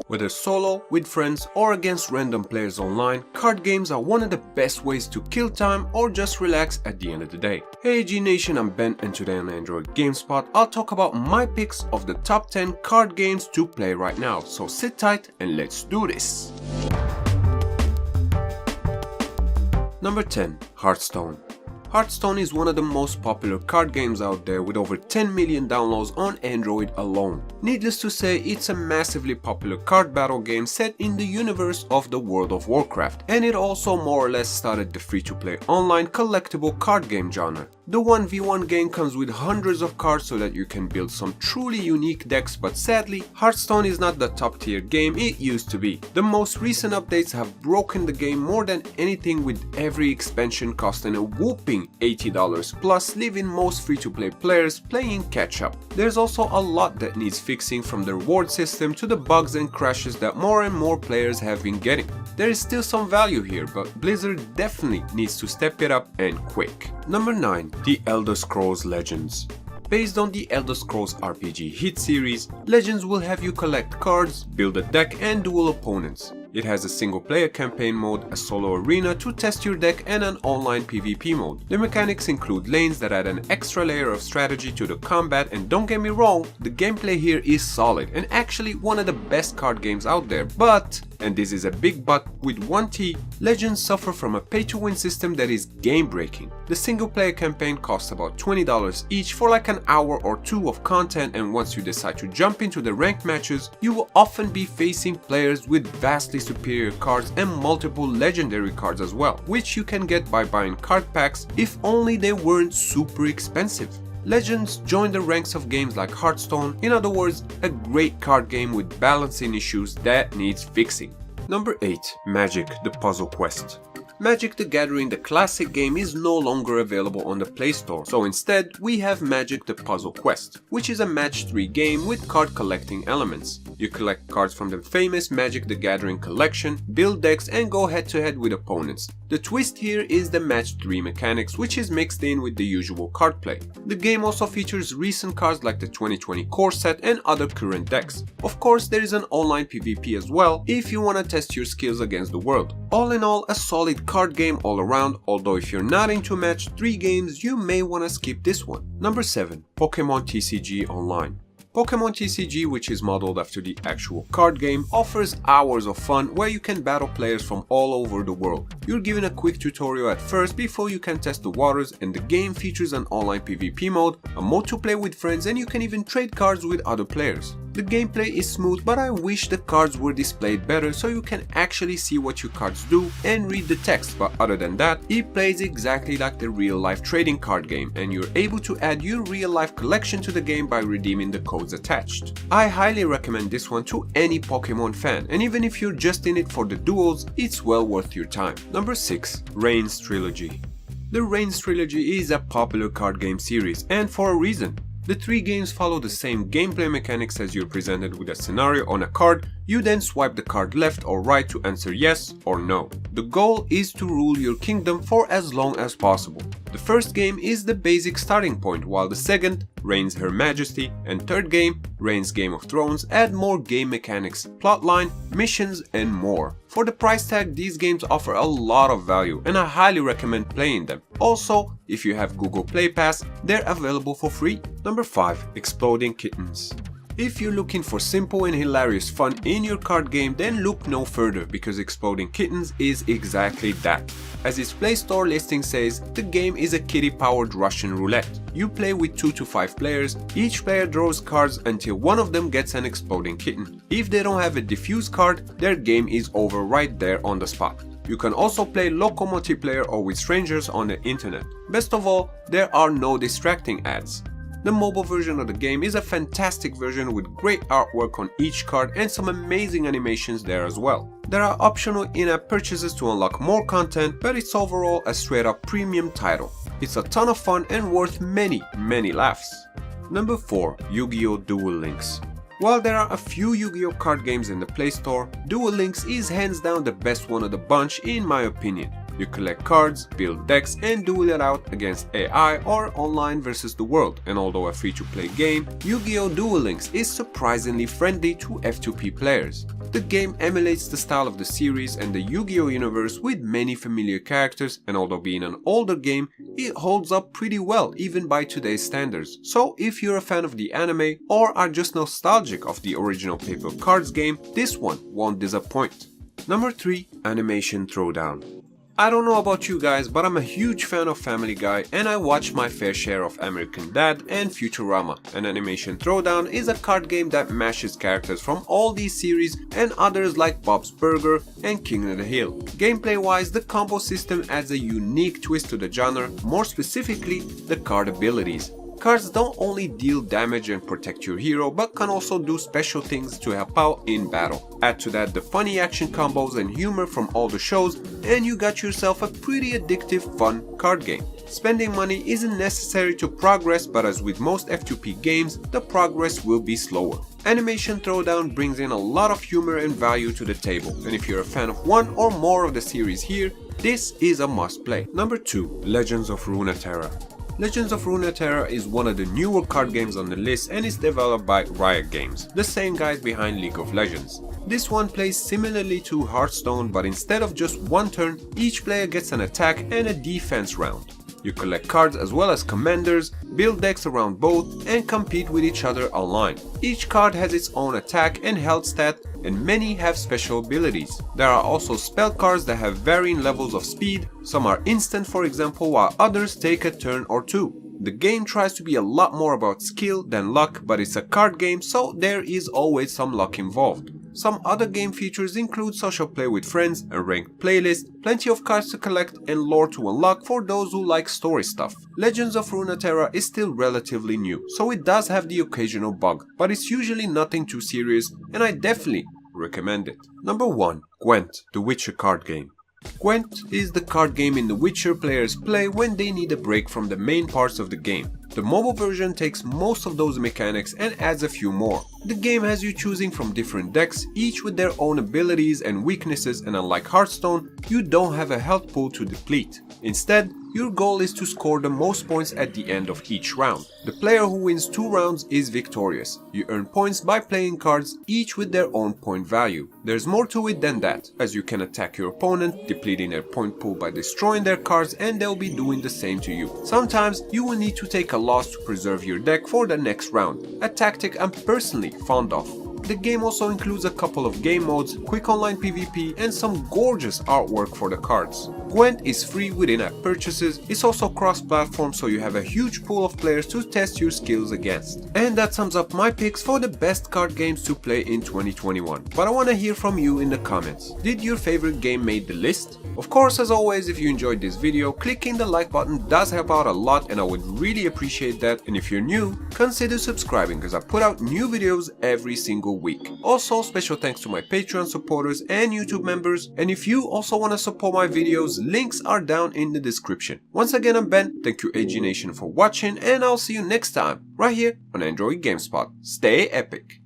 Whether solo, with friends, or against random players online, card games are one of the best ways to kill time or just relax at the end of the day. Hey G Nation, I'm Ben, and today on Android GameSpot I'll talk about my picks of the top 10 card games to play right now, so sit tight and let's do this! Number 10. Hearthstone. Hearthstone is one of the most popular card games out there with over 10 million downloads on Android alone. Needless to say, it's a massively popular card battle game set in the universe of the World of Warcraft, and it also more or less started the free-to-play online collectible card game genre. The 1v1 game comes with hundreds of cards so that you can build some truly unique decks, but sadly, Hearthstone is not the top tier game it used to be. The most recent updates have broken the game more than anything, with every expansion costing a whooping $80 plus, leaving most free-to-play players playing catch-up. There's also a lot that needs fixing, from the reward system to the bugs and crashes that more and more players have been getting. There is still some value here, but Blizzard definitely needs to step it up, and quick. Number 9. The Elder Scrolls Legends. Based on the Elder Scrolls RPG hit series, Legends will have you collect cards, build a deck, and duel opponents. It has a single-player campaign mode, a solo arena to test your deck, and an online PvP mode. The mechanics include lanes that add an extra layer of strategy to the combat, and don't get me wrong, the gameplay here is solid and actually one of the best card games out there, but, and this is a big but with one T, Legends suffer from a pay-to-win system that is game-breaking. The single-player campaign costs about $20 each for like an hour or two of content, and once you decide to jump into the ranked matches, you will often be facing players with vastly superior cards and multiple legendary cards as well, which you can get by buying card packs, if only they weren't super expensive. Legends join the ranks of games like Hearthstone, in other words, a great card game with balancing issues that needs fixing. Number 8. Magic: The Puzzle Quest. Magic the Gathering, the classic game, is no longer available on the Play Store, so instead we have Magic the Puzzle Quest, which is a match 3 game with card collecting elements. You collect cards from the famous Magic the Gathering collection, build decks, and go head to head with opponents. The twist here is the match 3 mechanics, which is mixed in with the usual card play. The game also features recent cards like the 2020 core set and other current decks. Of course, there is an online PvP as well if you want to test your skills against the world. All in all, a solid card game all around, although if you're not into match 3 games, you may want to skip this one. Number 7. Pokémon TCG Online. Pokémon TCG, which is modeled after the actual card game, offers hours of fun where you can battle players from all over the world. You're given a quick tutorial at first before you can test the waters, and the game features an online PvP mode, a mode to play with friends, and you can even trade cards with other players. The gameplay is smooth, but I wish the cards were displayed better so you can actually see what your cards do and read the text, but other than that, it plays exactly like the real-life trading card game, and you're able to add your real-life collection to the game by redeeming the codes attached. I highly recommend this one to any Pokemon fan, and even if you're just in it for the duels, it's well worth your time. Number 6. Reigns Trilogy. The Reigns Trilogy is a popular card game series, and for a reason. The 3 games follow the same gameplay mechanics as you're presented with a scenario on a card. You then swipe the card left or right to answer yes or no. The goal is to rule your kingdom for as long as possible. The first game is the basic starting point, while the second, Reigns Her Majesty, and third game, Reigns Game of Thrones, add more game mechanics, plotline, missions, and more. For the price tag, these games offer a lot of value, and I highly recommend playing them. Also, if you have Google Play Pass, they're available for free. Number 5. Exploding Kittens. If you're looking for simple and hilarious fun in your card game, then look no further, because Exploding Kittens is exactly that. As its Play Store listing says, the game is a kitty-powered Russian roulette. You play with 2 to 5 players, each player draws cards until one of them gets an exploding kitten. If they don't have a diffuse card, their game is over right there on the spot. You can also play local multiplayer or with strangers on the internet. Best of all, there are no distracting ads. The mobile version of the game is a fantastic version with great artwork on each card and some amazing animations there as well. There are optional in-app purchases to unlock more content, but it's overall a straight-up premium title. It's a ton of fun and worth many laughs. Number 4. Yu-Gi-Oh! Duel Links. While there are a few Yu-Gi-Oh! Card games in the Play Store, Duel Links is hands down the best one of the bunch in my opinion. You collect cards, build decks, and duel it out against AI or online versus the world, and although a free-to-play game, Yu-Gi-Oh! Duel Links is surprisingly friendly to F2P players. The game emulates the style of the series and the Yu-Gi-Oh! Universe with many familiar characters, and although being an older game, it holds up pretty well even by today's standards. So if you're a fan of the anime or are just nostalgic of the original paper cards game, this one won't disappoint. Number 3. Animation Throwdown. I don't know about you guys, but I'm a huge fan of Family Guy and I watch my fair share of American Dad and Futurama, and Animation Throwdown is a card game that mashes characters from all these series and others like Bob's Burger and King of the Hill. Gameplay wise, the combo system adds a unique twist to the genre, more specifically the card abilities. Cards don't only deal damage and protect your hero, but can also do special things to help out in battle. Add to that the funny action combos and humor from all the shows, and you got yourself a pretty addictive, fun card game. Spending money isn't necessary to progress, but as with most F2P games, the progress will be slower. Animation Throwdown brings in a lot of humor and value to the table, and if you're a fan of one or more of the series here, this is a must play. Number 2. Legends of Runeterra. Legends of Runeterra is one of the newer card games on the list and is developed by Riot Games, the same guys behind League of Legends. This one plays similarly to Hearthstone, but instead of just one turn, each player gets an attack and a defense round. You collect cards as well as commanders, build decks around both, and compete with each other online. Each card has its own attack and health stat, and many have special abilities. There are also spell cards that have varying levels of speed, some are instant for example, while others take a turn or two. The game tries to be a lot more about skill than luck, but it's a card game, so there is always some luck involved. Some other game features include social play with friends, a ranked playlist, plenty of cards to collect, and lore to unlock for those who like story stuff. Legends of Runeterra is still relatively new, so it does have the occasional bug, but it's usually nothing too serious, and I definitely recommend it. Number 1. Gwent, the Witcher card game. Gwent is the card game in The Witcher players play when they need a break from the main parts of the game. The mobile version takes most of those mechanics and adds a few more. The game has you choosing from different decks, each with their own abilities and weaknesses, and unlike Hearthstone, you don't have a health pool to deplete. Instead, your goal is to score the most points at the end of each round. The player who wins 2 rounds is victorious. You earn points by playing cards, each with their own point value. There's more to it than that, as you can attack your opponent, depleting their point pool by destroying their cards, and they'll be doing the same to you. Sometimes you will need to take a loss to preserve your deck for the next round, a tactic I'm personally fond of. The game also includes a couple of game modes, quick online PvP, and some gorgeous artwork for the cards. Gwent is free with in-app purchases, it's also cross-platform, so you have a huge pool of players to test your skills against. And that sums up my picks for the best card games to play in 2021. But I want to hear from you in the comments. Did your favorite game make the list? Of course, as always, if you enjoyed this video, clicking the like button does help out a lot and I would really appreciate that. And if you're new, consider subscribing because I put out new videos every single week. Also, special thanks to my Patreon supporters and YouTube members. And if you also want to support my videos, links are down in the description. Once again, I'm Ben. Thank you AG Nation for watching, and I'll see you next time right here on Android GameSpot. Stay epic.